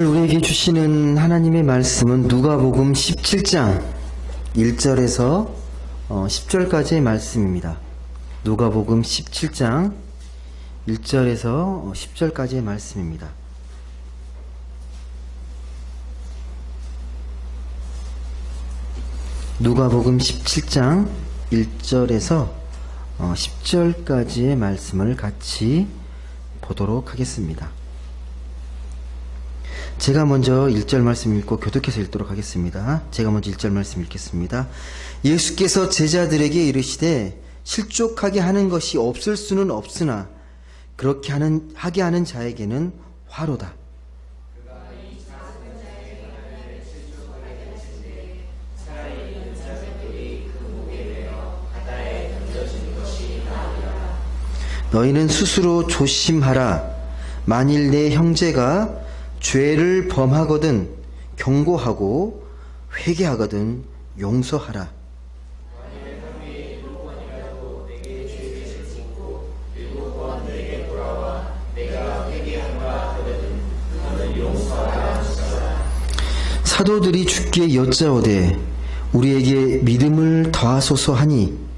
우리에게 주시는 하나님의 말씀은 누가복음 17장 1절에서 10절까지의 말씀입니다. 누가복음 17장 1절에서 10절까지의 말씀입니다. 누가복음 17장 1절에서 10절까지의 말씀을 같이 보도록 하겠습니다. 제가 먼저 1절 말씀 읽고 교독해서 읽도록 하겠습니다. 제가 먼저 1절 말씀 읽겠습니다. 예수께서 제자들에게 이르시되 실족하게 하는 것이 없을 수는 없으나 그렇게 하게 하는 자에게는 화로다. 너희는 스스로 조심하라. 만일 내 형제가 죄를 범하거든 경고하고 회개하거든 용서하라. 사도들이 주께 여짜오되 우리에게 믿음을 더하소서 하니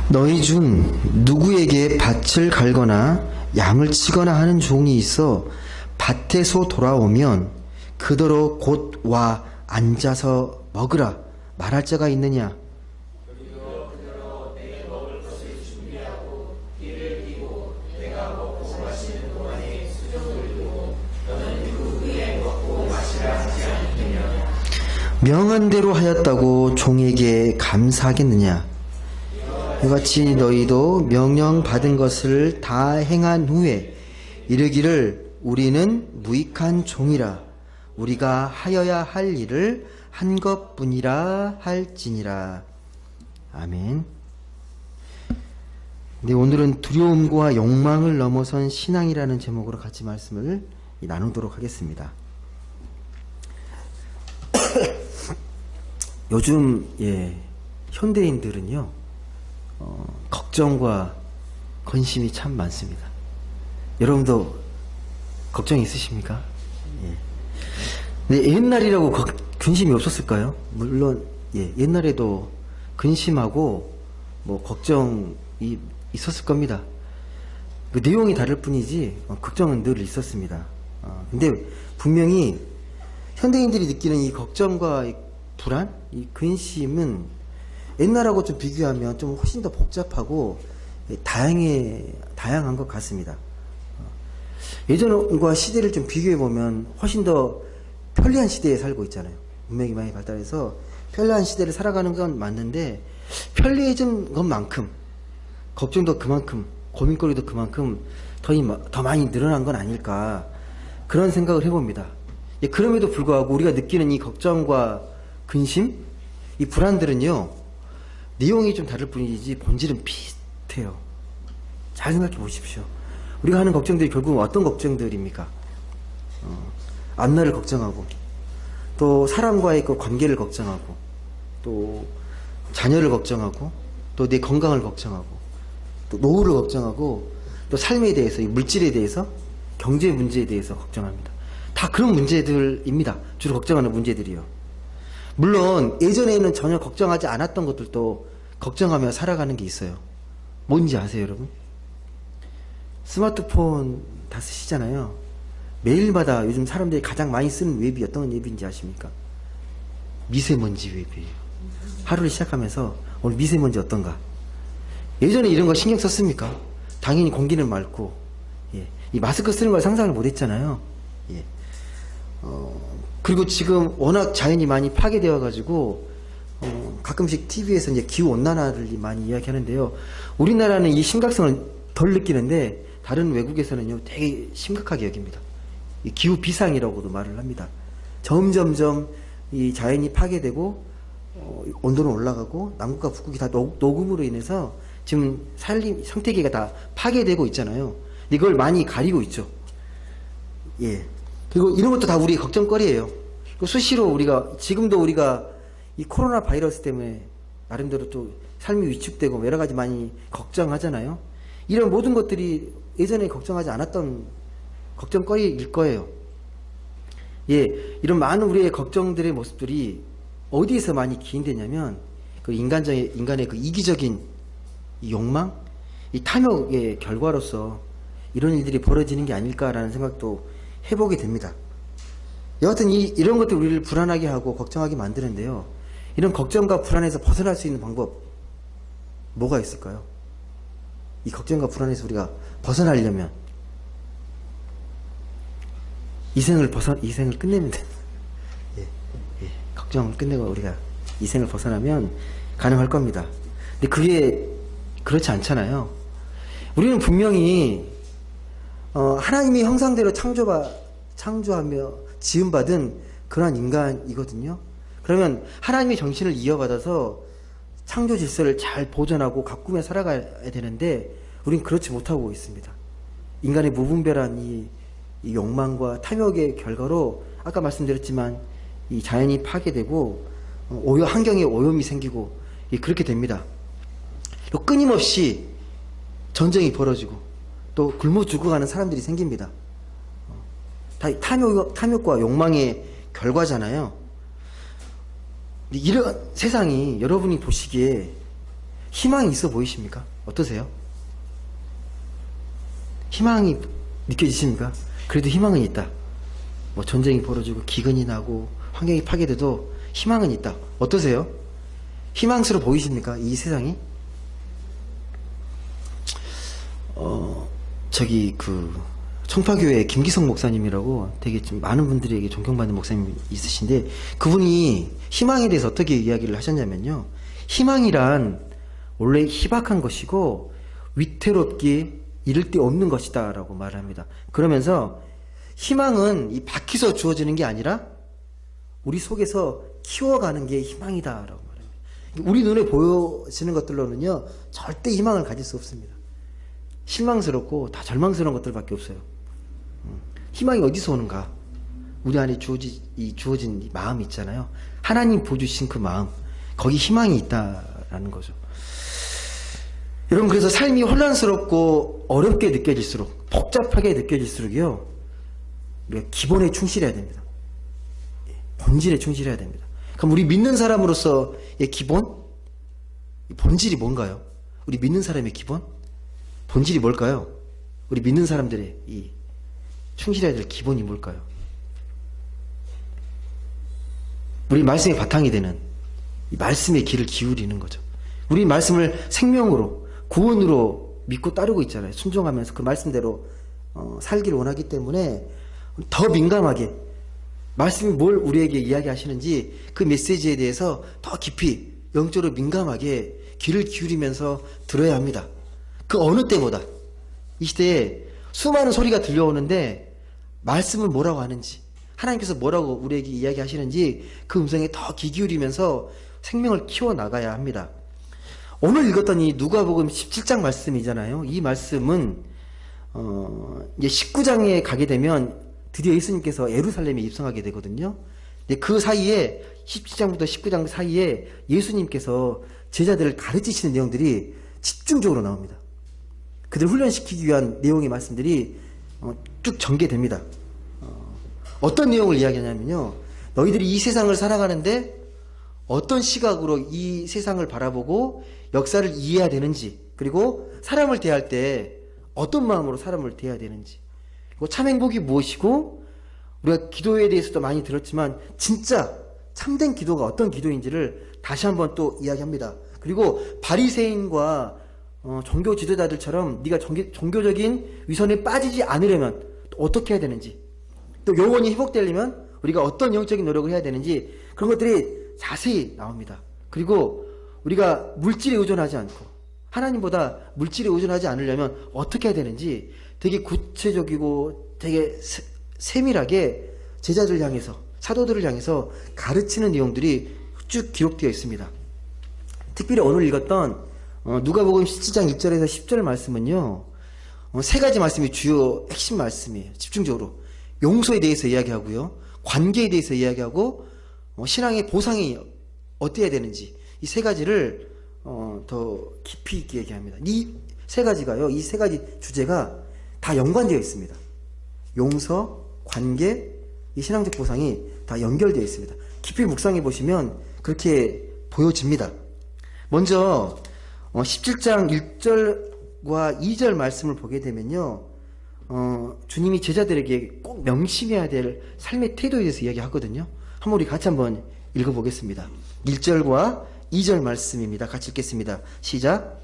너희 중 누구에게 밭을 갈거나 양을 치거나 하는 종이 있어 밭에서 돌아오면 그더러 곧 와 앉아서 먹으라 말할 자가 있느냐? 명한 대로 하였다고 종에게 감사하겠느냐? 이같이 너희도 명령받은 것을 다 행한 후에 이르기를 우리는 무익한 종이라 우리가 하여야 할 일을 한 것뿐이라 할지니라. 아멘. 네, 오늘은 두려움과 욕망을 넘어선 신앙이라는 제목으로 같이 말씀을 나누도록 하겠습니다. 요즘 현대인들은요 걱정과 근심이 참 많습니다. 여러분도 걱정이 있으십니까? 네, 옛날이라고 근심이 없었을까요? 물론 옛날에도 근심하고 걱정이 있었을 겁니다. 그 내용이 다를 뿐이지 걱정은 늘 있었습니다. 근데 분명히 현대인들이 느끼는 이 걱정과 이 불안, 이 근심은 옛날하고 좀 비교하면 좀 훨씬 더 복잡하고 다양한 것 같습니다. 예전과 시대를 좀 비교해보면 훨씬 더 편리한 시대에 살고 있잖아요. 문명이 많이 발달해서 편리한 시대를 살아가는 건 맞는데 편리해진 것만큼 걱정도 그만큼 고민거리도 그만큼 더 많이 늘어난 건 아닐까 그런 생각을 해봅니다. 그럼에도 불구하고 우리가 느끼는 이 걱정과 근심, 이 불안들은요 내용이 좀 다를 뿐이지 본질은 비슷해요. 잘 생각해 보십시오. 우리가 하는 걱정들이 결국 어떤 걱정들입니까? 앞날을 걱정하고 또 사람과의 그 관계를 걱정하고 또 자녀를 걱정하고 또 내 건강을 걱정하고 또 노후를 걱정하고 또 삶에 대해서 이 물질에 대해서 경제 문제에 대해서 걱정합니다. 다 그런 문제들입니다. 주로 걱정하는 문제들이요. 물론 예전에는 전혀 걱정하지 않았던 것들도 걱정하며 살아가는 게 있어요. 뭔지 아세요, 여러분? 스마트폰 다 쓰시잖아요. 매일마다 요즘 사람들이 가장 많이 쓰는 웹이 어떤 웹인지 아십니까? 미세먼지 웹이에요. 하루를 시작하면서 오늘 미세먼지 어떤가? 예전에 이런 거 신경 썼습니까? 당연히 공기는 맑고 이 마스크 쓰는 걸 상상을 못 했잖아요. 그리고 지금 워낙 자연이 많이 파괴되어 가지고 가끔씩 TV에서 이제 기후 온난화를 많이 이야기하는데요. 우리나라는 이 심각성을 덜 느끼는데 다른 외국에서는요 되게 심각하게 여깁니다. 이 기후 비상이라고도 말을 합니다. 점점점 이 자연이 파괴되고 온도는 올라가고 남극과 북극이 다 녹음으로 인해서 지금 생태계가 다 파괴되고 있잖아요. 이걸 많이 가리고 있죠. 그리고 이런 것도 다 우리의 걱정거리예요. 수시로 우리가 지금도 우리가 이 코로나 바이러스 때문에 나름대로 또 삶이 위축되고 여러 가지 많이 걱정하잖아요. 이런 모든 것들이 예전에 걱정하지 않았던 걱정거리일 거예요. 예, 이런 많은 우리의 걱정들의 모습들이 어디에서 많이 기인되냐면 그 인간의 그 이기적인 이 욕망, 이 탐욕의 결과로서 이런 일들이 벌어지는 게 아닐까라는 생각도 해보게 됩니다. 여하튼 이런 것들이 우리를 불안하게 하고 걱정하게 만드는데요. 이런 걱정과 불안에서 벗어날 수 있는 방법 뭐가 있을까요? 이 걱정과 불안에서 우리가 벗어나려면 이 생을 끝내면 돼. 걱정을 끝내고 우리가 이 생을 벗어나면 가능할 겁니다. 근데 그게 그렇지 않잖아요. 우리는 분명히 하나님의 형상대로 창조하며 지음받은 그러한 인간이거든요. 그러면 하나님의 정신을 이어받아서 창조 질서를 잘 보존하고 가꾸며 살아가야 되는데 우린 그렇지 못하고 있습니다. 인간의 무분별한 이 욕망과 탐욕의 결과로 아까 말씀드렸지만 이 자연이 파괴되고 환경에 오염이 생기고 그렇게 됩니다. 또 끊임없이 전쟁이 벌어지고 또 굶어 죽어가는 사람들이 생깁니다. 다 탐욕과 욕망의 결과잖아요. 이런 세상이 여러분이 보시기에 희망이 있어 보이십니까? 어떠세요? 희망이 느껴지십니까? 그래도 희망은 있다. 뭐 전쟁이 벌어지고 기근이 나고 환경이 파괴돼도 희망은 있다. 어떠세요? 희망스러워 보이십니까? 이 세상이? 청파교회 김기성 목사님이라고 되게 좀 많은 분들에게 존경받는 목사님이 있으신데 그분이 희망에 대해서 어떻게 이야기를 하셨냐면요. 희망이란 원래 희박한 것이고 위태롭게 이를 데 없는 것이다 라고 말을 합니다. 그러면서 희망은 이 밖에서 주어지는 게 아니라 우리 속에서 키워가는 게 희망이다 라고 말합니다. 우리 눈에 보여지는 것들로는요 절대 희망을 가질 수 없습니다. 실망스럽고 다 절망스러운 것들밖에 없어요. 희망이 어디서 오는가? 우리 안에 주어진 이 마음이 있잖아요. 하나님 보여주신 그 마음, 거기 희망이 있다라는 거죠. 여러분, 그래서 삶이 혼란스럽고 어렵게 느껴질수록, 복잡하게 느껴질수록요, 우리가 기본에 충실해야 됩니다. 본질에 충실해야 됩니다. 그럼 우리 믿는 사람으로서의 기본? 본질이 뭔가요? 우리 믿는 사람의 기본? 본질이 뭘까요? 우리 믿는 사람들의 이 충실해야 될 기본이 뭘까요? 우리 말씀의 바탕이 되는 이 말씀의 길을 기울이는 거죠. 우리 말씀을 생명으로, 구원으로 믿고 따르고 있잖아요. 순종하면서 그 말씀대로 살기를 원하기 때문에 더 민감하게 말씀이 뭘 우리에게 이야기하시는지 그 메시지에 대해서 더 깊이 영적으로 민감하게 귀를 기울이면서 들어야 합니다. 그 어느 때보다 이 시대에 수많은 소리가 들려오는데 말씀은 뭐라고 하는지 하나님께서 뭐라고 우리에게 이야기하시는지 그 음성에 더 귀 기울이면서 생명을 키워나가야 합니다. 오늘 읽었던 이 누가복음 17장 말씀이잖아요. 이 말씀은 이제 19장에 가게 되면 드디어 예수님께서 예루살렘에 입성하게 되거든요. 그 사이에 17장부터 19장 사이에 예수님께서 제자들을 가르치시는 내용들이 집중적으로 나옵니다. 그들을 훈련시키기 위한 내용의 말씀들이 쭉 전개됩니다. 어떤 내용을 이야기하냐면요. 너희들이 이 세상을 살아가는데 어떤 시각으로 이 세상을 바라보고 역사를 이해해야 되는지, 그리고 사람을 대할 때 어떤 마음으로 사람을 대해야 되는지, 그리고 참 행복이 무엇이고, 우리가 기도에 대해서도 많이 들었지만 진짜 참된 기도가 어떤 기도인지를 다시 한번 또 이야기합니다. 그리고 바리새인과 종교 지도자들처럼 네가 종교적인 위선에 빠지지 않으려면 또 어떻게 해야 되는지, 또 영혼이 회복되려면 우리가 어떤 영적인 노력을 해야 되는지, 그런 것들이 자세히 나옵니다. 그리고 우리가 물질에 의존하지 않고 하나님보다 물질에 의존하지 않으려면 어떻게 해야 되는지 되게 구체적이고 되게 세밀하게 제자들을 향해서, 사도들을 향해서 가르치는 내용들이 쭉 기록되어 있습니다. 특별히 오늘 읽었던 누가복음 17장 1절에서 10절 말씀은요, 세 가지 말씀이 주요 핵심 말씀이에요. 집중적으로 용서에 대해서 이야기하고요. 관계에 대해서 이야기하고 신앙의 보상이 어때야 되는지 이 세 가지를 더 깊이 있게 얘기합니다. 이 세 가지가요. 이 세 가지 주제가 다 연관되어 있습니다. 용서, 관계, 이 신앙적 보상이 다 연결되어 있습니다. 깊이 묵상해 보시면 그렇게 보여집니다. 먼저 17장 1절과 2절 말씀을 보게 되면요. 주님이 제자들에게 꼭 명심해야 될 삶의 태도에 대해서 이야기하거든요. 한번 우리 같이 한번 읽어보겠습니다. 1절과 2절 말씀입니다. 같이 읽겠습니다. 시작.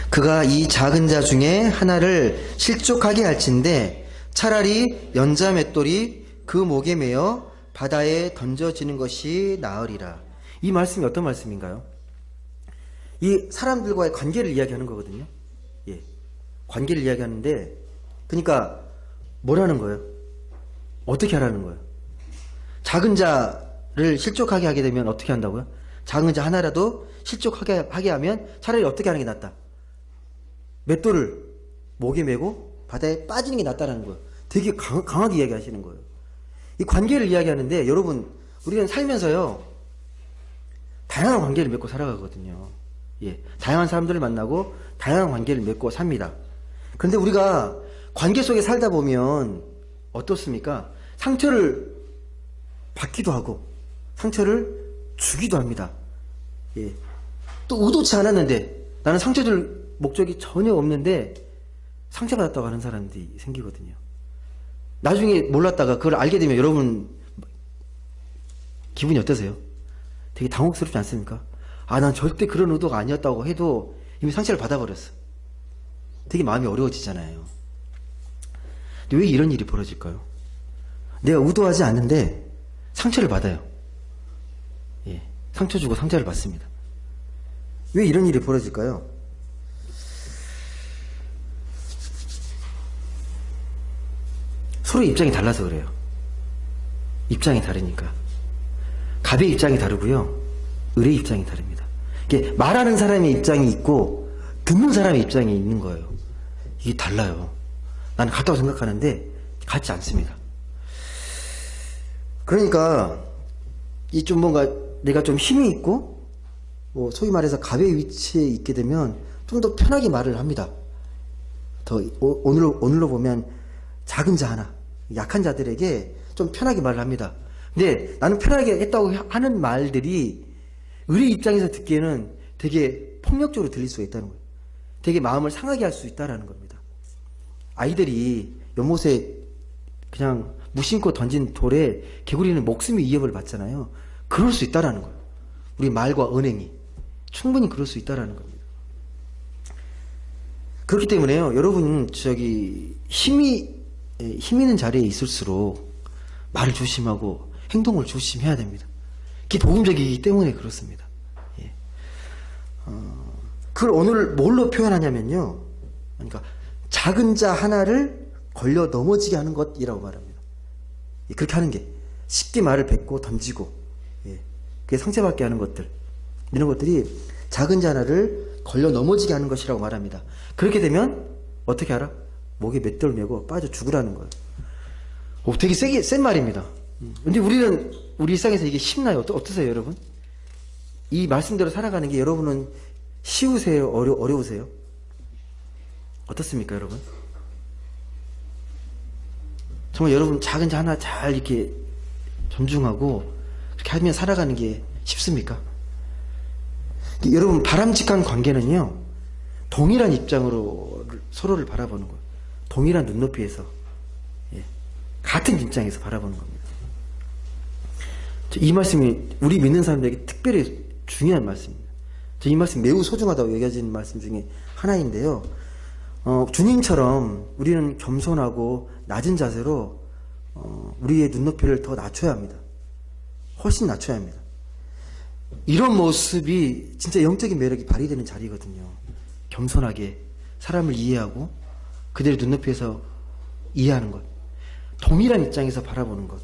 그가 이 작은 자 중에 하나를 실족하게 할진대 차라리 연자 맷돌이 그 목에 매어 바다에 던져지는 것이 나으리라. 이 말씀이 어떤 말씀인가요? 이 사람들과의 관계를 이야기하는 거거든요. 예, 관계를 이야기하는데, 그러니까 뭐라는 거예요? 어떻게 하라는 거예요? 작은 자를 실족하게 하게 되면 어떻게 한다고요? 작은 자 하나라도 실족하게 하면 차라리 어떻게 하는 게 낫다? 맷돌을 목에 메고 바다에 빠지는 게 낫다라는 거예요. 되게 강하게 이야기하시는 거예요. 이 관계를 이야기하는데, 여러분, 우리는 살면서요, 다양한 관계를 맺고 살아가거든요. 예, 다양한 사람들을 만나고 다양한 관계를 맺고 삽니다. 그런데 우리가 관계 속에 살다 보면 어떻습니까? 상처를 받기도 하고 상처를 주기도 합니다. 예, 또 의도치 않았는데 나는 상처 줄 목적이 전혀 없는데 상처받았다고 하는 사람들이 생기거든요. 나중에 몰랐다가 그걸 알게 되면 여러분 기분이 어떠세요? 되게 당혹스럽지 않습니까? 아, 난 절대 그런 의도가 아니었다고 해도 이미 상처를 받아버렸어. 되게 마음이 어려워지잖아요. 근데 왜 이런 일이 벌어질까요? 내가 의도하지 않는데 상처를 받아요. 예, 상처 주고 상처를 받습니다. 왜 이런 일이 벌어질까요? 서로 입장이 달라서 그래요. 입장이 다르니까. 갑의 입장이 다르고요. 을의 입장이 다릅니다. 이게 말하는 사람의 입장이 있고 듣는 사람의 입장이 있는 거예요. 이게 달라요. 나는 같다고 생각하는데 같지 않습니다. 그러니까 이 좀 뭔가 내가 좀 힘이 있고 뭐 소위 말해서 갑의 위치에 있게 되면 좀 더 편하게 말을 합니다. 더 오늘로 보면 작은 자 하나, 약한 자들에게 좀 편하게 말을 합니다. 근데 나는 편하게 했다고 하는 말들이 을의 입장에서 듣기에는 되게 폭력적으로 들릴 수가 있다는 거예요. 되게 마음을 상하게 할 수 있다는 겁니다. 아이들이 연못에 그냥 무심코 던진 돌에 개구리는 목숨의 위협을 받잖아요. 그럴 수 있다는 거예요. 우리 말과 언행이 충분히 그럴 수 있다는 겁니다. 그렇기 때문에요, 여러분 힘 있는 자리에 있을수록 말을 조심하고 행동을 조심해야 됩니다. 그게 복음적이기 때문에 그렇습니다. 예. 그걸 오늘 뭘로 표현하냐면요, 그러니까 작은 자 하나를 걸려 넘어지게 하는 것이라고 말합니다. 예, 그렇게 하는 게 쉽게 말을 뱉고 던지고, 예, 그게 상처받게 하는 것들, 이런 것들이 작은 자 하나를 걸려 넘어지게 하는 것이라고 말합니다. 그렇게 되면 어떻게 알아? 목에 맷돌 메고 빠져 죽으라는 거예요. 되게 센 말입니다. 근데 우리 일상에서 이게 쉽나요? 어떠세요, 여러분? 이 말씀대로 살아가는 게 여러분은 쉬우세요? 어려우세요? 어떻습니까, 여러분? 정말 여러분 작은 자 하나 잘 이렇게 존중하고 그렇게 하면 살아가는 게 쉽습니까? 여러분, 바람직한 관계는요, 동일한 입장으로 서로를 바라보는 거예요. 동일한 눈높이에서, 예, 같은 입장에서 바라보는 겁니다. 이 말씀이 우리 믿는 사람들에게 특별히 중요한 말씀입니다. 이 말씀 매우 소중하다고 여겨지는 말씀 중에 하나인데요. 주님처럼 우리는 겸손하고 낮은 자세로 우리의 눈높이를 더 낮춰야 합니다. 훨씬 낮춰야 합니다. 이런 모습이 진짜 영적인 매력이 발휘되는 자리거든요. 겸손하게 사람을 이해하고 그들의 눈높이에서 이해하는 것, 동일한 입장에서 바라보는 것.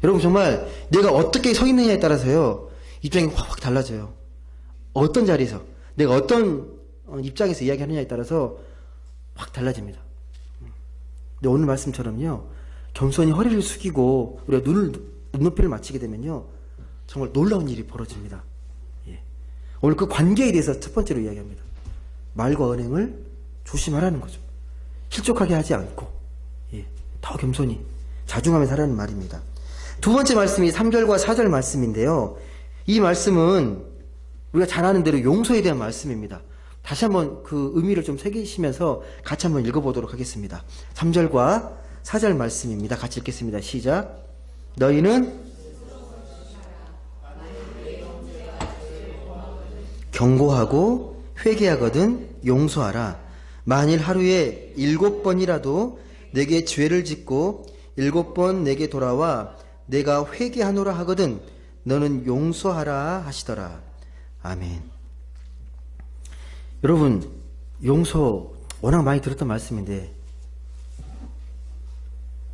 여러분, 정말 내가 어떻게 서 있느냐에 따라서요, 입장이 확 달라져요. 어떤 자리에서 내가 어떤 입장에서 이야기하느냐에 따라서 확 달라집니다. 근데 오늘 말씀처럼요, 겸손히 허리를 숙이고 우리가 눈높이를 맞추게 되면요, 정말 놀라운 일이 벌어집니다. 예. 오늘 그 관계에 대해서 첫 번째로 이야기합니다. 말과 언행을 조심하라는 거죠. 실족하게 하지 않고, 예, 더 겸손히 자중하며 살라는 말입니다. 두 번째 말씀이 3절과 4절 말씀인데요. 이 말씀은 우리가 잘 아는 대로 용서에 대한 말씀입니다. 다시 한번 그 의미를 좀 새기시면서 같이 한번 읽어보도록 하겠습니다. 3절과 4절 말씀입니다. 같이 읽겠습니다. 시작. 너희는 경고하고 회개하거든 용서하라. 만일 하루에 7번이라도 내게 죄를 짓고 7번 내게 돌아와 내가 회개하노라 하거든 너는 용서하라 하시더라. 아멘. 여러분, 용서 워낙 많이 들었던 말씀인데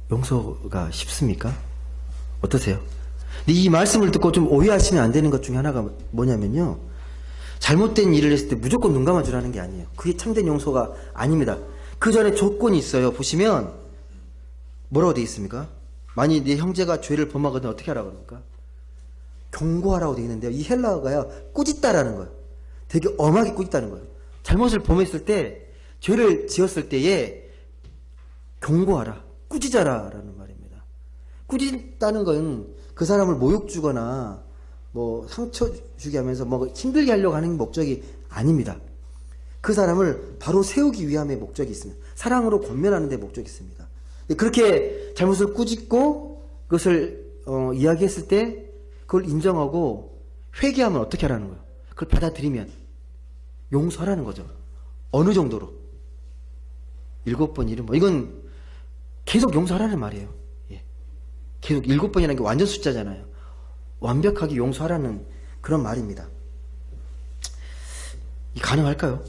용서가 쉽습니까? 어떠세요? 근데 이 말씀을 듣고 좀 오해하시면 안 되는 것 중에 하나가 뭐냐면요, 잘못된 일을 했을 때 무조건 눈 감아주라는 게 아니에요. 그게 참된 용서가 아닙니다. 그 전에 조건이 있어요. 보시면 뭐라고 되어 있습니까? 만약 네 형제가 죄를 범하거든 어떻게 하라고 그럽니까? 경고하라고 되어 있는데요. 이 헬라어가요, 꾸짖다라는 거예요. 되게 엄하게 꾸짖다는 거예요. 잘못을 범했을 때, 죄를 지었을 때에 경고하라, 꾸짖어라 라는 말입니다. 꾸짖다는 건 그 사람을 모욕 주거나 뭐 상처 주게 하면서 뭐 힘들게 하려고 하는 목적이 아닙니다. 그 사람을 바로 세우기 위함의 목적이 있습니다. 사랑으로 권면하는 데 목적이 있습니다. 그렇게 잘못을 꾸짖고 그것을 이야기했을 때 그걸 인정하고 회개하면 어떻게 하라는 거예요? 그걸 받아들이면 용서하라는 거죠. 어느 정도로? 7번, 7번. 이건 계속 용서하라는 말이에요. 예. 계속 7번이라는 게 완전 숫자잖아요. 완벽하게 용서하라는 그런 말입니다. 이 가능할까요?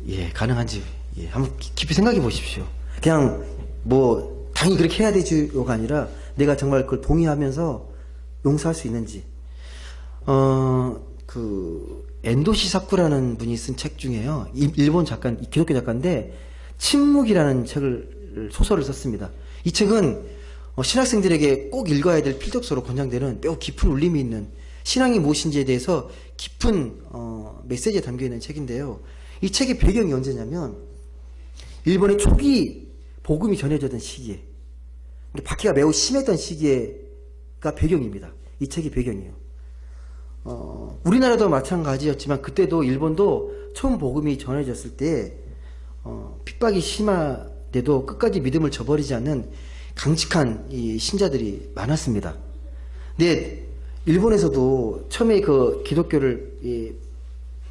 예, 가능한지, 예, 한번 깊이 생각해 보십시오. 그냥 뭐 당연히 그렇게 해야 되지요가 아니라 내가 정말 그걸 동의하면서 용서할 수 있는지. 엔도시 사쿠라는 분이 쓴 책 중에요, 일본 작가, 기독교 작가인데 침묵이라는 소설을 썼습니다. 이 책은 신학생들에게 꼭 읽어야 될 필독서로 권장되는 매우 깊은 울림이 있는 신앙이 무엇인지에 대해서 깊은 메시지에 담겨있는 책인데요. 이 책의 배경이 언제냐면 일본의 초기 복음이 전해졌던 시기에, 박해가 매우 심했던 시기가 배경입니다. 이 책이 배경이에요. 우리나라도 마찬가지였지만 그때도 일본도 처음 복음이 전해졌을 때 핍박이 심한데도 끝까지 믿음을 저버리지 않는 강직한 이 신자들이 많았습니다. 근데 일본에서도 처음에 그 기독교를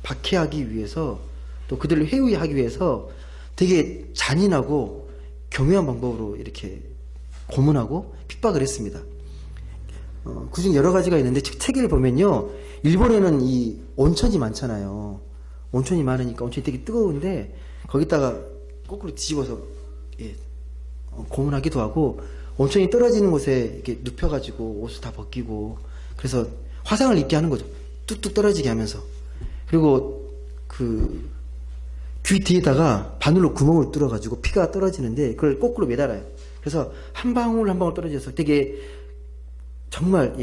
박해하기 위해서 또 그들을 회유하기 위해서 되게 잔인하고 교묘한 방법으로 이렇게 고문하고 핍박을 했습니다. 그중 여러 가지가 있는데 책을 보면요, 일본에는 이 온천이 많잖아요. 온천이 많으니까 온천이 되게 뜨거운데 거기다가 거꾸로 뒤집어서 고문하기도 하고, 온천이 떨어지는 곳에 이렇게 눕혀가지고 옷을 다 벗기고, 그래서 화상을 입게 하는 거죠. 뚝뚝 떨어지게 하면서. 그리고 그 귀 뒤에다가 바늘로 구멍을 뚫어가지고 피가 떨어지는데 그걸 거꾸로 매달아요. 그래서 한 방울 한 방울 떨어져서 되게 정말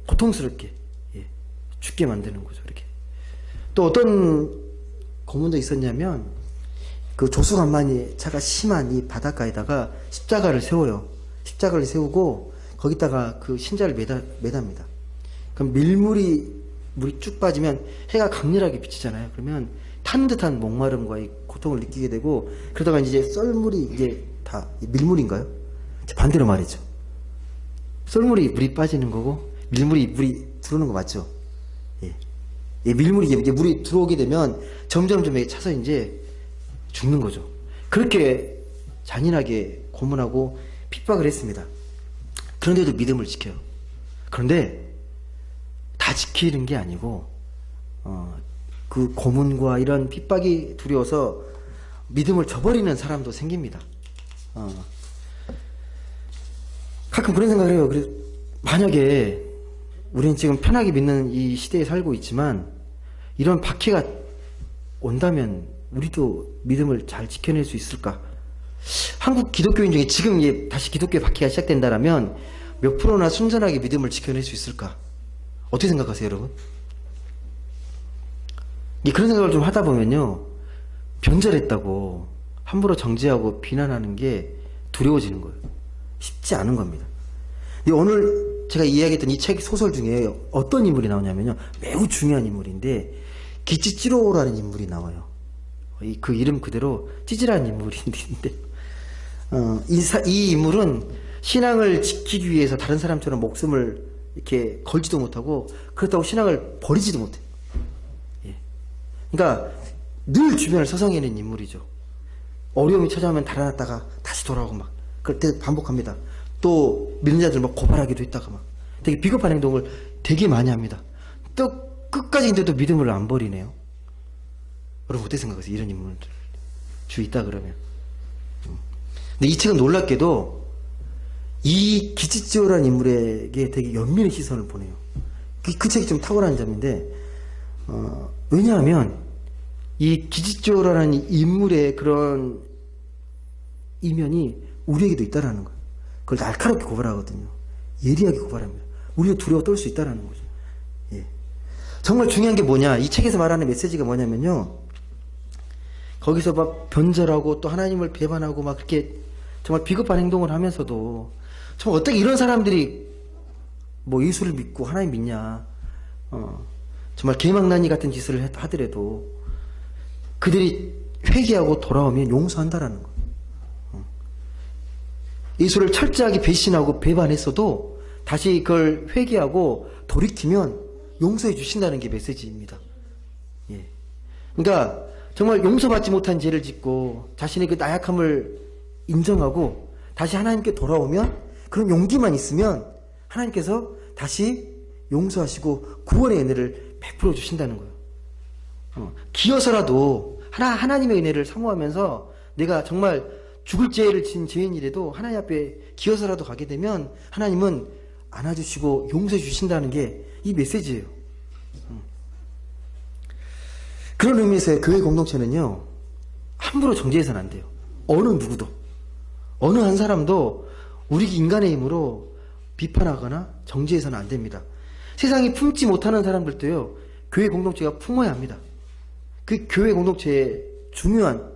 고통스럽게 죽게 만드는 거죠. 이렇게. 또 어떤 고문도 있었냐면 그 조수간만이 차가 심한 이 바닷가에다가 십자가를 세워요. 십자가를 세우고 거기다가 그 신자를 매답니다. 그럼 물이 쭉 빠지면 해가 강렬하게 비치잖아요. 그러면 타는 듯한 목마름과 이 고통을 느끼게 되고, 그러다가 이제 썰물이 이게 다 밀물인가요? 반대로 말이죠. 썰물이 물이 빠지는 거고 물이 들어오는 거 맞죠? 예. 밀물이 이게 물이 들어오게 되면 점점 차서 이제 죽는 거죠. 그렇게 잔인하게 고문하고 핍박을 했습니다. 그런데도 믿음을 지켜요. 그런데 다 지키는 게 아니고 그 고문과 이런 핍박이 두려워서 믿음을 저버리는 사람도 생깁니다. 가끔 그런 생각을 해요. 만약에 우리는 지금 편하게 믿는 이 시대에 살고 있지만 이런 박해가 온다면 우리도 믿음을 잘 지켜낼 수 있을까? 한국 기독교인 중에 지금 다시 기독교의 박해가 시작된다라면 몇 프로나 순전하게 믿음을 지켜낼 수 있을까? 어떻게 생각하세요, 여러분? 그런 생각을 좀 하다 보면요, 변절했다고 함부로 정죄하고 비난하는 게 두려워지는 거예요. 쉽지 않은 겁니다. 오늘 제가 이야기했던 이 책 소설 중에 어떤 인물이 나오냐면요, 매우 중요한 인물인데 기치찌로라는 인물이 나와요. 그 이름 그대로 찌질한 인물인데 이 인물은 신앙을 지키기 위해서 다른 사람처럼 목숨을 이렇게 걸지도 못하고 그렇다고 신앙을 버리지도 못해요. 예. 그러니까 늘 주변을 서성이는 인물이죠. 어려움이 찾아오면 달아났다가 다시 돌아오고 막 그럴 때 반복합니다. 또 믿는 자들 막 고발하기도 했다가 막 되게 비겁한 행동을 되게 많이 합니다. 또 끝까지인데도 믿음을 안 버리네요. 여러분 어떻게 생각하세요? 이런 인물들 주위 있다 그러면. 근데 이 책은 놀랍게도 이 기치찌오라는 인물에게 되게 연민의 시선을 보내요. 그 책이 좀 탁월한 점인데 왜냐하면 이 기치찌오라는 인물의 그런 이면이 우리에게도 있다라는 거예요. 그걸 날카롭게 고발하거든요. 예리하게 고발합니다. 우리도 두려워 떨 수 있다라는 거죠. 예. 정말 중요한 게 뭐냐? 이 책에서 말하는 메시지가 뭐냐면요, 거기서 막 변절하고 또 하나님을 배반하고 막 그렇게 정말 비겁한 행동을 하면서도 정말 어떻게 이런 사람들이 뭐 예수를 믿고 하나님 믿냐, 정말 개망나니 같은 짓을 하더라도 그들이 회개하고 돌아오면 용서한다라는 거예요. 예수를 철저하게 배신하고 배반했어도 다시 그걸 회개하고 돌이키면 용서해 주신다는 게 메시지입니다. 예. 그러니까 정말 용서받지 못한 죄를 짓고 자신의 그 나약함을 인정하고 다시 하나님께 돌아오면, 그런 용기만 있으면 하나님께서 다시 용서하시고 구원의 은혜를 베풀어 주신다는 거예요. 기어서라도 하나님의 은혜를 사모하면서 내가 정말 죽을 죄를 진 죄인이라도 하나님 앞에 기어서라도 가게 되면 하나님은 안아주시고 용서해 주신다는 게 이 메시지예요. 그런 의미에서 교회 공동체는요, 함부로 정죄해서는 안 돼요. 어느 누구도, 어느 한 사람도 우리 인간의 힘으로 비판하거나 정죄해서는 안 됩니다. 세상이 품지 못하는 사람들도요, 교회 공동체가 품어야 합니다. 그 교회 공동체의 중요한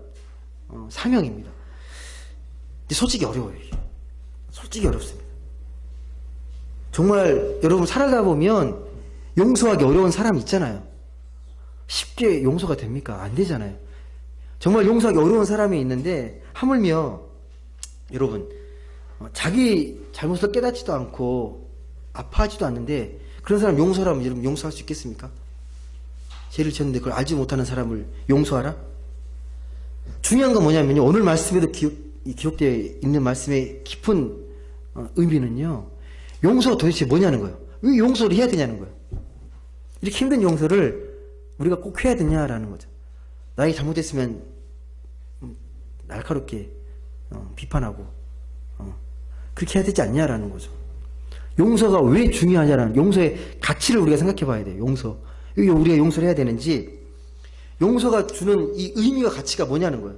사명입니다. 솔직히 어려워요. 이게. 솔직히 어렵습니다. 정말 여러분 살아다 보면 용서하기 어려운 사람 있잖아요. 쉽게 용서가 됩니까? 안 되잖아요. 정말 용서하기 어려운 사람이 있는데 하물며 여러분 자기 잘못을 깨닫지도 않고 아파하지도 않는데 그런 사람 용서라면 여러분 용서할 수 있겠습니까? 죄를 지었는데 그걸 알지 못하는 사람을 용서하라? 중요한 건 뭐냐면요, 오늘 말씀에도 기록되어 있는 말씀의 깊은 의미는요, 용서가 도대체 뭐냐는 거예요. 왜 용서를 해야 되냐는 거예요. 이렇게 힘든 용서를 우리가 꼭 해야 되냐라는 거죠. 나에게 잘못했으면 날카롭게 비판하고 그렇게 해야 되지 않냐라는 거죠. 용서가 왜 중요하냐라는, 용서의 가치를 우리가 생각해 봐야 돼요. 용서, 왜 우리가 용서를 해야 되는지, 용서가 주는 이 의미와 가치가 뭐냐는 거예요.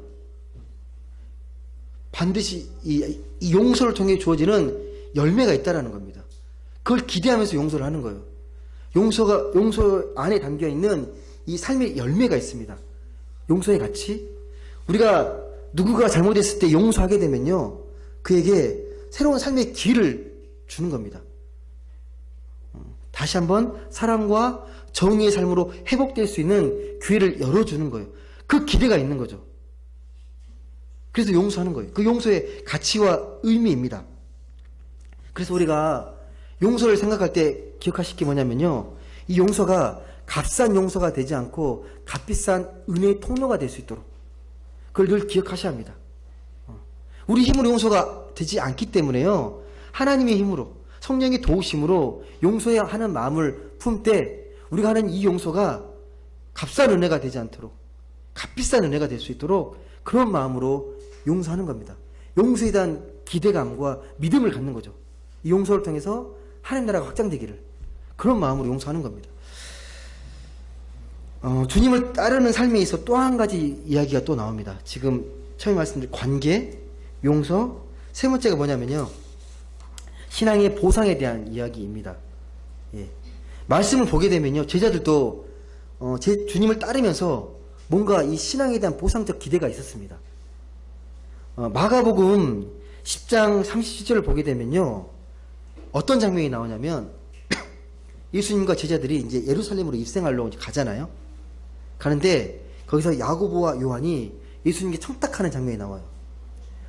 반드시 이 용서를 통해 주어지는 열매가 있다라는 겁니다. 그걸 기대하면서 용서를 하는 거예요. 용서 안에 담겨 있는 이 삶의 열매가 있습니다. 용서의 가치. 우리가 누구가 잘못했을 때 용서하게 되면요, 그에게 새로운 삶의 기회를 주는 겁니다. 다시 한번 사랑과 정의의 삶으로 회복될 수 있는 기회를 열어주는 거예요. 그 기대가 있는 거죠. 그래서 용서하는 거예요. 그 용서의 가치와 의미입니다. 그래서 우리가 용서를 생각할 때 기억하실 게 뭐냐면요, 이 용서가 값싼 용서가 되지 않고 값비싼 은혜의 통로가 될 수 있도록 그걸 늘 기억하셔야 합니다. 우리 힘으로 용서가 되지 않기 때문에요, 하나님의 힘으로, 성령의 도우심으로 용서해야 하는 마음을 품때 우리가 하는 이 용서가 값싼 은혜가 되지 않도록, 값비싼 은혜가 될 수 있도록 그런 마음으로 용서하는 겁니다. 용서에 대한 기대감과 믿음을 갖는 거죠. 이 용서를 통해서 하나님 나라가 확장되기를, 그런 마음으로 용서하는 겁니다. 주님을 따르는 삶에 있어 또 한 가지 이야기가 또 나옵니다. 지금 처음에 말씀드린 관계, 용서, 세 번째가 뭐냐면요. 신앙의 보상에 대한 이야기입니다. 예. 말씀을 보게 되면요. 제자들도 주님을 따르면서 뭔가 이 신앙에 대한 보상적 기대가 있었습니다. 마가복음 10장 37절을 보게 되면요. 어떤 장면이 나오냐면 예수님과 제자들이 이제 예루살렘으로 입생하러 가잖아요. 가는데 거기서 야고보와 요한이 예수님께 청탁하는 장면이 나와요.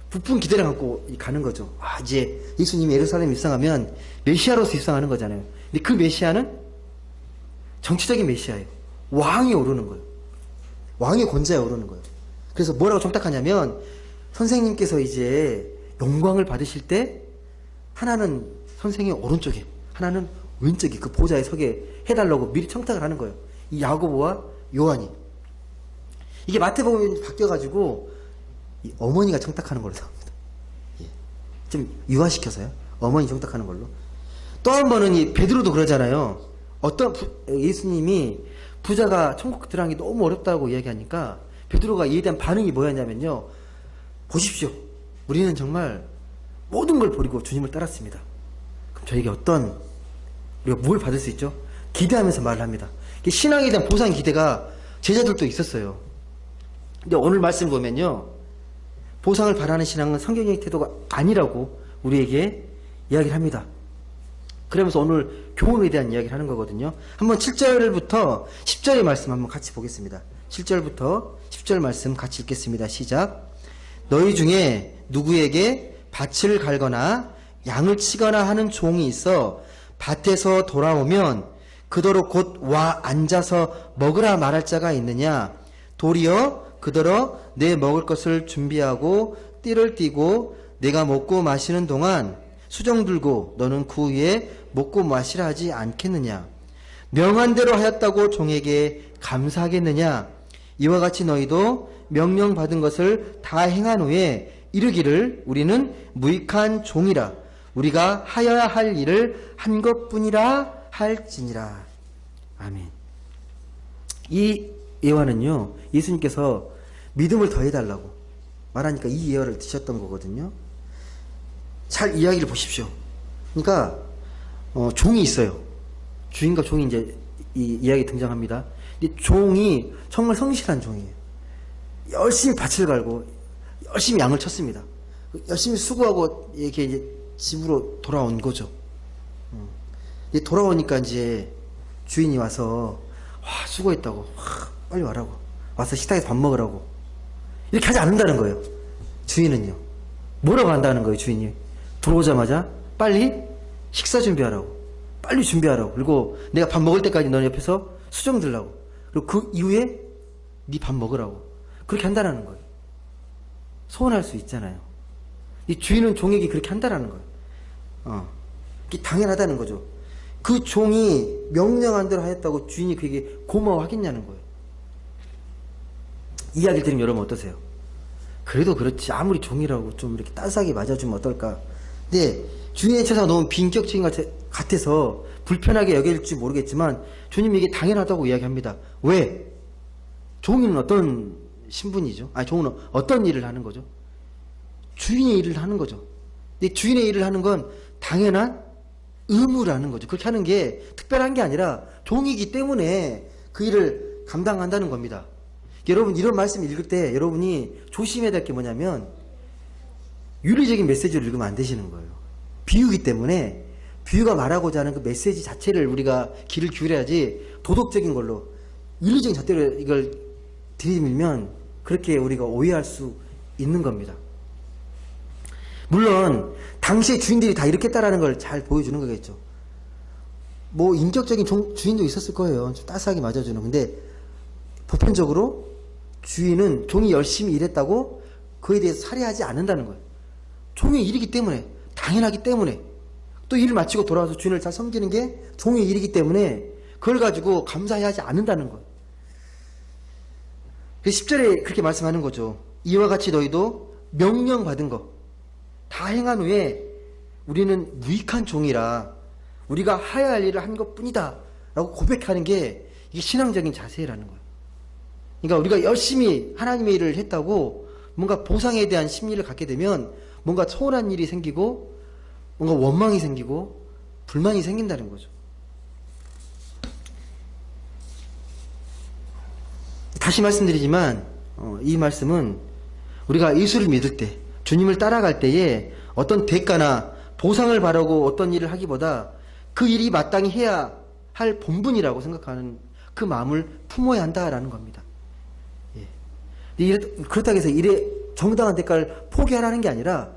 부푼 기대를 갖고 가는 거죠. 이제 예수님이 예루살렘 입성하면 메시아로서 입성하는 거잖아요. 근데 그 메시아는 정치적인 메시아예요. 왕이 오르는 거예요. 왕의 권자에 오르는 거예요. 그래서 뭐라고 청탁하냐면 선생님께서 이제 영광을 받으실 때 하나는 선생의 오른쪽에 하나는 왼쪽에 그 보좌에 서게 해달라고 미리 청탁을 하는 거예요. 이 야고보와 요한이. 이게 마태복음이 바뀌어가지고 이 어머니가 청탁하는 걸로 나옵니다. 예. 좀 유화시켜서요. 어머니 청탁하는 걸로. 또 한 번은 이 베드로도 그러잖아요. 예수님이 부자가 천국 들어가기 너무 어렵다고 이야기하니까 베드로가 이에 대한 반응이 뭐였냐면요. 보십시오. 우리는 정말 모든 걸 버리고 주님을 따랐습니다. 그럼 저에게 우리가 뭘 받을 수 있죠? 기대하면서 말을 합니다. 신앙에 대한 보상 기대가 제자들도 있었어요. 근데 오늘 말씀 보면요. 보상을 바라는 신앙은 성경의 태도가 아니라고 우리에게 이야기를 합니다. 그러면서 오늘 교훈에 대한 이야기를 하는 거거든요. 한번 7절부터 10절의 말씀 한번 같이 보겠습니다. 7절부터 10절 말씀 같이 읽겠습니다. 시작. 너희 중에 누구에게 밭을 갈거나 양을 치거나 하는 종이 있어 밭에서 돌아오면 그더러 곧 와 앉아서 먹으라 말할 자가 있느냐? 도리어 그더러 내 먹을 것을 준비하고 띠를 띠고 내가 먹고 마시는 동안 수정 들고 너는 그 위에 먹고 마시라 하지 않겠느냐? 명한 대로 하였다고 종에게 감사하겠느냐? 이와 같이 너희도 명령받은 것을 다 행한 후에 이르기를 우리는 무익한 종이라 우리가 하여야 할 일을 한 것뿐이라 할지니라. 아멘. 이 예화는요, 예수님께서 믿음을 더해달라고 말하니까 이 예화를 드셨던 거거든요. 잘 이야기를 보십시오. 그러니까 종이 있어요. 주인과 종이 이제 이 이야기 등장합니다. 근데 종이 정말 성실한 종이에요. 열심히 밭을 갈고 열심히 양을 쳤습니다. 열심히 수고하고 이렇게 이제 집으로 돌아온 거죠. 돌아오니까 이제 주인이 와서 수고했다고 빨리 와라고 와서 식탁에서 밥 먹으라고 이렇게 하지 않는다는 거예요. 주인은요. 뭐라고 한다는 거예요. 주인이 들어오자마자 빨리 식사 준비하라고 빨리 준비하라고 그리고 내가 밥 먹을 때까지 너네 옆에서 수정 들라고 그리고 그 이후에 네 밥 먹으라고 그렇게 한다는 거예요. 소원할 수 있잖아요. 이 주인은 종에게 그렇게 한다는 거예요. 이게 당연하다는 거죠. 그 종이 명령한 대로 하였다고 주인이 그에게 고마워하겠냐는 거예요. 이야기를 들으면 여러분 어떠세요? 그래도 그렇지 아무리 종이라고 좀 이렇게 따스하게 맞아주면 어떨까? 근데 주인의 처사가 너무 빈격적인 것 같아서 불편하게 여길지 모르겠지만 주님이 이게 당연하다고 이야기합니다. 왜? 종이는 어떤 신분이죠? 종은 어떤 일을 하는 거죠? 주인의 일을 하는 거죠. 근데 주인의 일을 하는 건 당연한 의무라는 거죠. 그렇게 하는 게 특별한 게 아니라 종이기 때문에 그 일을 감당한다는 겁니다. 여러분 이런 말씀 읽을 때 여러분이 조심해야 될 게 뭐냐면 윤리적인 메시지를 읽으면 안 되시는 거예요. 비유기 때문에 비유가 말하고자 하는 그 메시지 자체를 우리가 귀를 기울여야지 도덕적인 걸로 윤리적인 잣대로 이걸 들이밀면 그렇게 우리가 오해할 수 있는 겁니다. 물론 당시의 주인들이 다 이렇게 했다라는 걸 잘 보여주는 거겠죠. 뭐 인격적인 주인도 있었을 거예요. 좀 따스하게 맞아주는. 근데 보편적으로 주인은 종이 열심히 일했다고 그에 대해서 살해하지 않는다는 거예요. 종의 일이기 때문에 당연하기 때문에 또 일을 마치고 돌아와서 주인을 잘 섬기는 게 종의 일이기 때문에 그걸 가지고 감사해야 하지 않는다는 거예요. 10절에 그렇게 말씀하는 거죠. 이와 같이 너희도 명령받은 거 다 행한 후에 우리는 무익한 종이라 우리가 해야 할 일을 한 것뿐이다 라고 고백하는 게 이게 신앙적인 자세라는 거예요. 그러니까 우리가 열심히 하나님의 일을 했다고 뭔가 보상에 대한 심리를 갖게 되면 뭔가 서운한 일이 생기고 뭔가 원망이 생기고 불만이 생긴다는 거죠. 다시 말씀드리지만 이 말씀은 우리가 예수를 믿을 때, 주님을 따라갈 때에 어떤 대가나 보상을 바라고 어떤 일을 하기보다 그 일이 마땅히 해야 할 본분이라고 생각하는 그 마음을 품어야 한다라는 겁니다. 예. 그렇다고 해서 일에 정당한 대가를 포기하라는 게 아니라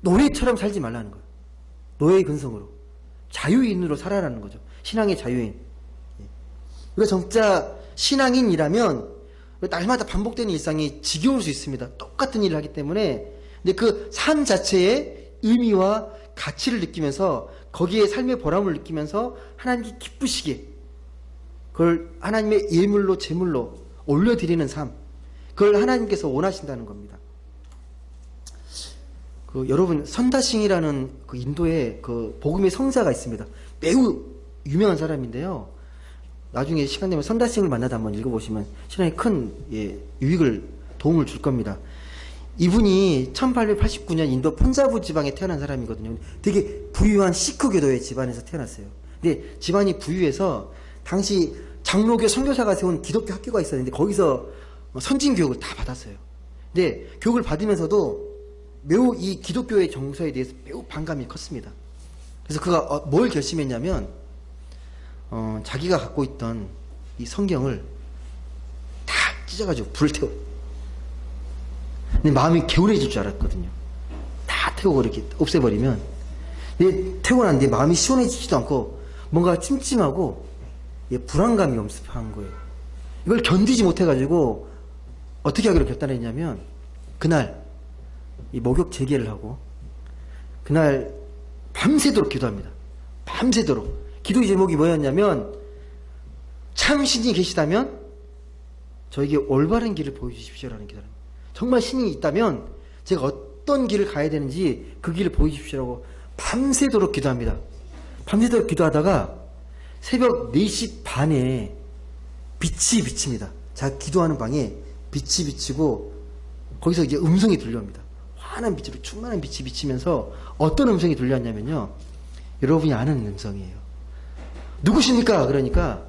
노예처럼 살지 말라는 거예요. 노예의 근성으로. 자유인으로 살아라는 거죠. 신앙의 자유인. 예. 우리가 진짜 신앙인이라면 날마다 반복되는 일상이 지겨울 수 있습니다. 똑같은 일을 하기 때문에. 근데 그 삶 자체의 의미와 가치를 느끼면서 거기에 삶의 보람을 느끼면서 하나님께 기쁘시게 그걸 하나님의 예물로 제물로 올려드리는 삶, 그걸 하나님께서 원하신다는 겁니다. 여러분 선다싱이라는 그 인도의 그 복음의 성자가 있습니다. 매우 유명한 사람인데요. 나중에 시간 되면 선다싱을 만나다 한번 읽어보시면 신앙에 큰 유익을 도움을 줄 겁니다. 이분이 1889년 인도 폰자부 지방에 태어난 사람이거든요. 되게 부유한 시크 교도의 집안에서 태어났어요. 근데 집안이 부유해서 당시 장로교 선교사가 세운 기독교 학교가 있었는데 거기서 선진 교육을 다 받았어요. 근데 교육을 받으면서도 매우 이 기독교의 정서에 대해서 매우 반감이 컸습니다. 그래서 그가 뭘 결심했냐면 자기가 갖고 있던 이 성경을 다 찢어가지고 불을 태워. 근데 마음이 개운해질 줄 알았거든요. 다 태우고 이렇게 없애버리면. 근데 태우고 난 뒤에 마음이 시원해지지도 않고 뭔가 찜찜하고 불안감이 엄습한 거예요. 이걸 견디지 못해가지고 어떻게 하기로 결단했냐면 그날 이 목욕 재개를 하고 그날 밤새도록 기도합니다. 밤새도록. 기도의 제목이 뭐였냐면 참 신이 계시다면 저에게 올바른 길을 보여주십시오라는 기도입니다. 정말 신이 있다면 제가 어떤 길을 가야 되는지 그 길을 보여주십시오라고 밤새도록 기도합니다. 밤새도록 기도하다가 새벽 4시 반에 빛이 비칩니다. 자기 기도하는 방에 빛이 비치고 거기서 이제 음성이 들려옵니다. 환한 빛으로 충만한 빛이 비치면서 어떤 음성이 들려왔냐면요. 여러분이 아는 음성이에요. 누구십니까? 그러니까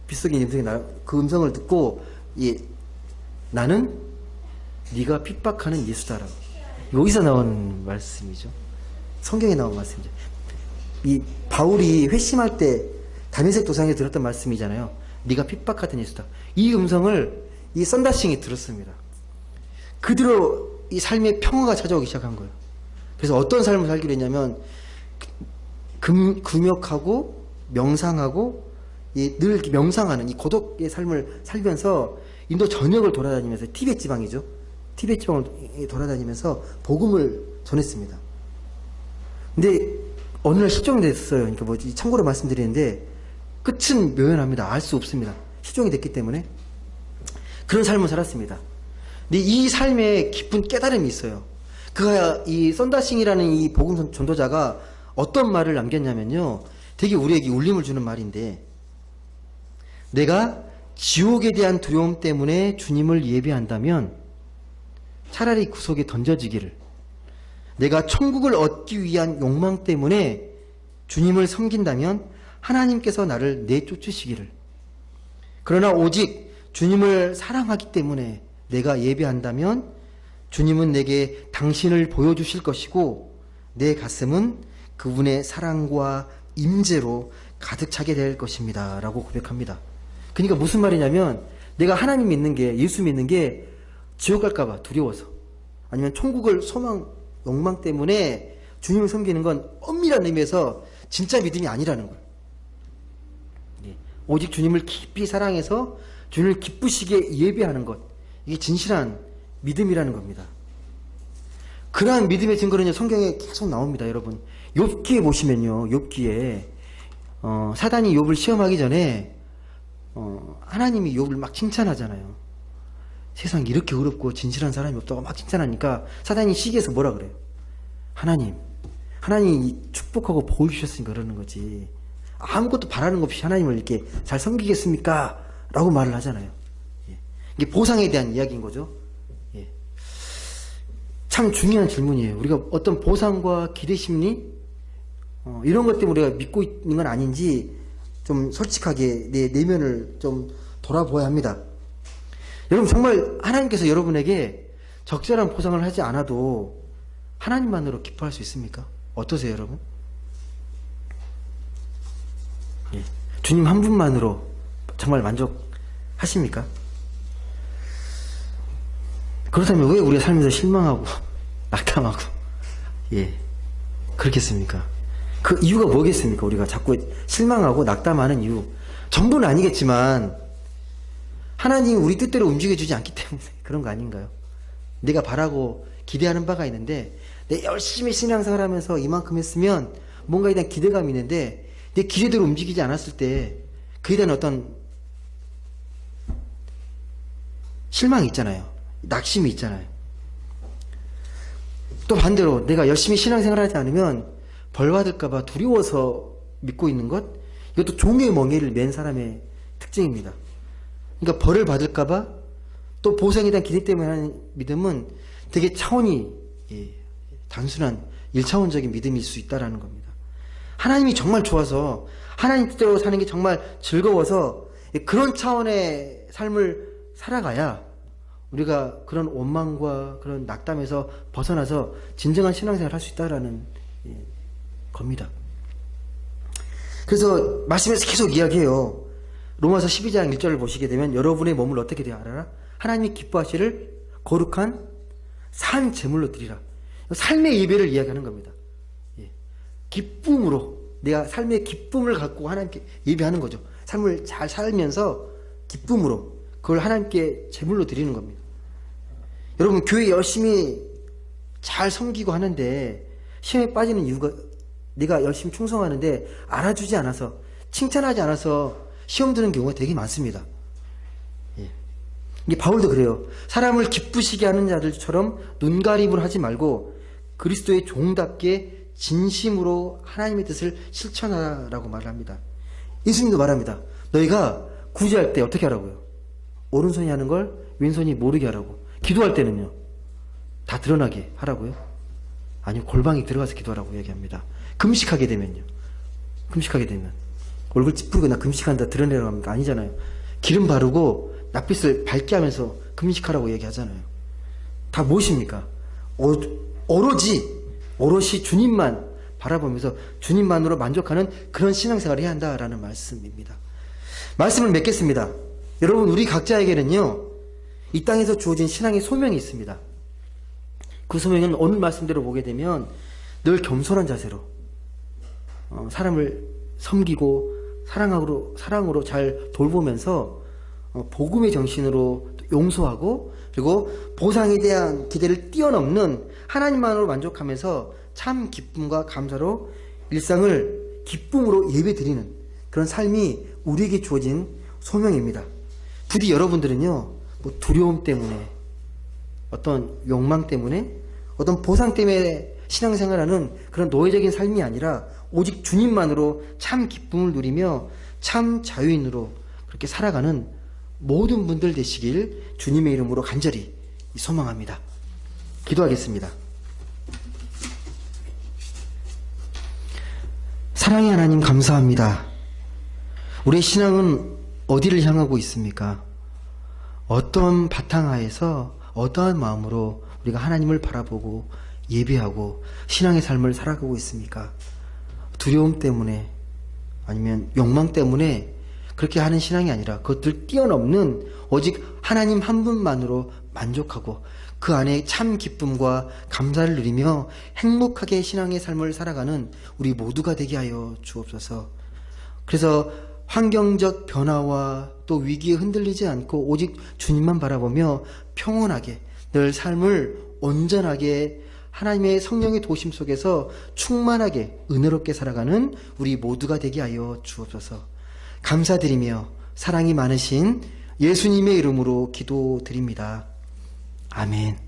빛 속에 음성이 그 음성을 듣고 나는 네가 핍박하는 예수다라고. 여기서 나온 말씀이죠. 성경에 나온 말씀이죠. 이 바울이 회심할 때 다메섹 도상에 들었던 말씀이잖아요. 네가 핍박하던 예수다. 이 음성을 이 선다싱이 들었습니다. 그대로 이 삶의 평화가 찾아오기 시작한 거예요. 그래서 어떤 삶을 살기로 했냐면 금욕하고 명상하고 늘 명상하는 이 고독의 삶을 살면서 인도 전역을 돌아다니면서 티벳 지방이죠. 티벳 지방을 돌아다니면서 복음을 전했습니다. 근데 어느 날 실종이 됐어요. 그러니까 참고로 말씀드리는데 끝은 묘연합니다. 알 수 없습니다. 실종이 됐기 때문에 그런 삶을 살았습니다. 근데 이 삶에 깊은 깨달음이 있어요. 그가 이 썬다싱이라는 이 복음 전도자가 어떤 말을 남겼냐면요. 되게 우리에게 울림을 주는 말인데 내가 지옥에 대한 두려움 때문에 주님을 예배한다면 차라리 구석에 던져지기를, 내가 천국을 얻기 위한 욕망 때문에 주님을 섬긴다면 하나님께서 나를 내쫓으시기를, 그러나 오직 주님을 사랑하기 때문에 내가 예배한다면 주님은 내게 당신을 보여주실 것이고 내 가슴은 그분의 사랑과 임재로 가득 차게 될 것입니다 라고 고백합니다. 그러니까 무슨 말이냐면 내가 하나님 믿는 게, 예수 믿는 게 지옥 갈까봐 두려워서, 아니면 천국을 소망, 욕망 때문에 주님을 섬기는 건 엄밀한 의미에서 진짜 믿음이 아니라는 거예요. 오직 주님을 깊이 사랑해서 주님을 기쁘시게 예배하는 것, 이게 진실한 믿음이라는 겁니다. 그러한 믿음의 증거는 성경에 계속 나옵니다. 여러분 욥기에 보시면요, 욥기에 사단이 욥을 시험하기 전에 하나님이 욥을 막 칭찬하잖아요. 세상에 이렇게 어렵고 진실한 사람이 없다고 막 칭찬하니까 사단이 시기해서 뭐라 그래요? 하나님 하나님이 축복하고 복을 주셨으니까 그러는 거지. 아무것도 바라는 것 없이 하나님을 이렇게 잘 섬기겠습니까? 라고 말을 하잖아요. 예. 이게 보상에 대한 이야기인 거죠. 예. 참 중요한 질문이에요. 우리가 어떤 보상과 기대 심리, 이런 것 때문에 우리가 믿고 있는 건 아닌지 좀 솔직하게 내 내면을 좀 돌아보아야 합니다. 여러분, 정말 하나님께서 여러분에게 적절한 보상을 하지 않아도 하나님만으로 기뻐할 수 있습니까? 어떠세요, 여러분? 예. 주님 한 분만으로 정말 만족하십니까? 그렇다면 왜 우리가 살면서 실망하고 낙담하고 그렇겠습니까? 그 이유가 뭐겠습니까? 우리가 자꾸 실망하고 낙담하는 이유, 전부는 아니겠지만 하나님이 우리 뜻대로 움직여주지 않기 때문에 그런 거 아닌가요? 내가 바라고 기대하는 바가 있는데 내 열심히 신앙생활 하면서 이만큼 했으면 뭔가에 대한 기대감이 있는데 내 기대대로 움직이지 않았을 때 그에 대한 어떤 실망이 있잖아요. 낙심이 있잖아요. 또 반대로 내가 열심히 신앙생활 하지 않으면 벌 받을까봐 두려워서 믿고 있는 것, 이것도 종의 멍에를 맨 사람의 특징입니다. 그러니까 벌을 받을까봐 또 보상에 대한 기대 때문에 하는 믿음은 되게 차원이 단순한 1차원적인 믿음일 수 있다는 겁니다. 하나님이 정말 좋아서 하나님 뜻대로 사는 게 정말 즐거워서 그런 차원의 삶을 살아가야 우리가 그런 원망과 그런 낙담에서 벗어나서 진정한 신앙생활을 할 수 있다는 겁니다. 그래서 말씀에서 계속 이야기해요. 로마서 12장 1절을 보시게 되면 여러분의 몸을 어떻게 되어 알아라? 하나님이 기뻐하시를 거룩한 산 제물로 드리라. 삶의 예배를 이야기하는 겁니다. 기쁨으로, 내가 삶의 기쁨을 갖고 하나님께 예배하는 거죠. 삶을 잘 살면서 기쁨으로 그걸 하나님께 제물로 드리는 겁니다. 여러분, 교회 열심히 잘 섬기고 하는데 시험에 빠지는 이유가 내가 열심히 충성하는데 알아주지 않아서, 칭찬하지 않아서 시험 드는 경우가 되게 많습니다. 이게 바울도 그래요. 사람을 기쁘시게 하는 자들처럼 눈가림을 하지 말고 그리스도의 종답게 진심으로 하나님의 뜻을 실천하라고 말합니다. 예수님도 말합니다. 너희가 구제할 때 어떻게 하라고요? 오른손이 하는 걸 왼손이 모르게 하라고. 기도할 때는요, 다 드러나게 하라고요? 아니요, 골방에 들어가서 기도하라고 얘기합니다. 금식하게 되면요, 금식하게 되면 얼굴 찌푸리고 나 금식한다 드러내라고 합니까? 아니잖아요. 기름 바르고 낯빛을 밝게 하면서 금식하라고 얘기하잖아요. 다 무엇입니까? 오롯이 주님만 바라보면서 주님만으로 만족하는 그런 신앙생활을 해야 한다라는 말씀입니다. 말씀을 맺겠습니다. 여러분, 우리 각자에게는요, 이 땅에서 주어진 신앙의 소명이 있습니다. 그 소명은 오늘 말씀대로 보게 되면 늘 겸손한 자세로 사람을 섬기고 사랑으로 잘 돌보면서 복음의 정신으로 용서하고, 그리고 보상에 대한 기대를 뛰어넘는 하나님만으로 만족하면서 참 기쁨과 감사로 일상을 기쁨으로 예배드리는 그런 삶이 우리에게 주어진 소명입니다. 부디 여러분들은요, 뭐 두려움 때문에, 어떤 욕망 때문에, 어떤 보상 때문에 신앙생활하는 그런 노예적인 삶이 아니라 오직 주님만으로 참 기쁨을 누리며 참 자유인으로 그렇게 살아가는 모든 분들 되시길 주님의 이름으로 간절히 소망합니다. 기도하겠습니다. 사랑의 하나님, 감사합니다. 우리의 신앙은 어디를 향하고 있습니까? 어떤 바탕하에서 어떠한 마음으로 우리가 하나님을 바라보고 예배하고 신앙의 삶을 살아가고 있습니까? 두려움 때문에, 아니면 욕망 때문에 그렇게 하는 신앙이 아니라 그것들 뛰어넘는 오직 하나님 한 분만으로 만족하고 그 안에 참 기쁨과 감사를 누리며 행복하게 신앙의 삶을 살아가는 우리 모두가 되게 하여 주옵소서. 그래서 환경적 변화와 또 위기에 흔들리지 않고 오직 주님만 바라보며 평온하게 늘 삶을 온전하게 하나님의 성령의 도심 속에서 충만하게 은혜롭게 살아가는 우리 모두가 되게 하여 주옵소서. 감사드리며 사랑이 많으신 예수님의 이름으로 기도드립니다. 아멘.